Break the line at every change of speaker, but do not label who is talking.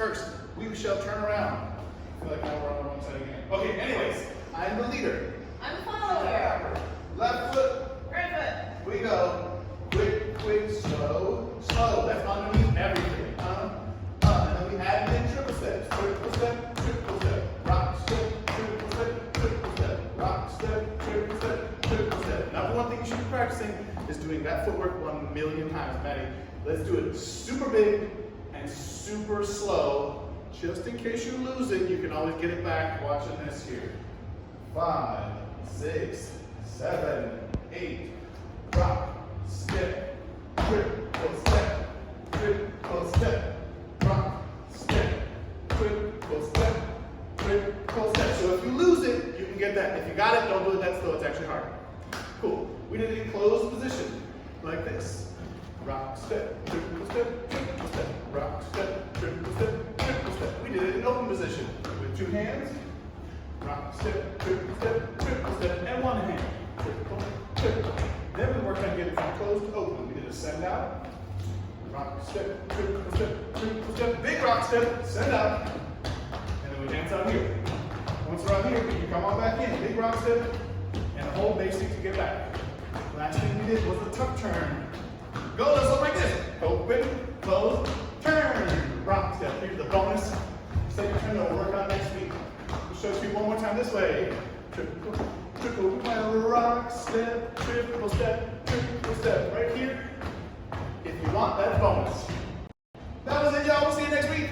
First, we shall turn around. I feel like now we're on the wrong side again. Okay, anyways, I'm the leader.
I'm the follower.
Left foot.
Right foot.
We go. Quick, quick, slow, slow. That's underneath everything. And then we add in triple steps. Triple step, triple step. Rock step, triple step, triple step. Rock step, triple step, triple step. Number one thing you should be practicing is doing that footwork 1,000,000 times. Maddie, let's do it super big and super slow. Just in case you lose it, you can always get it back watching this here. 5, 6, 7, 8. Rock, step, triple step, triple step. Rock, step, triple step, triple step. So if you lose it, you can get that. If you got it, don't do it that slow. It's actually hard. Cool. We did it in closed position, like this. Rock, step, triple step, triple step. Rock, step, triple step, triple step. We did it in open position with 2 hands. Rock, step, triple step, triple step, and 1 hand. Triple, triple. Then we worked on getting from closed to open. We did a send out. Rock, step, triple step, big rock step, send out. And then we dance out here. Once we're out here, we can come on back in. Big rock step, and a whole basic to get back. Last thing we did was a tuck turn. Go, let's look like this. Open, close, turn. Rock step. Here's the bonus. Second turn that we'll work on next week. We'll show you one more time this way. Triple, triple, rock step, triple step, triple step. Right here. If you want that bonus. That was it, y'all. We'll see you next week.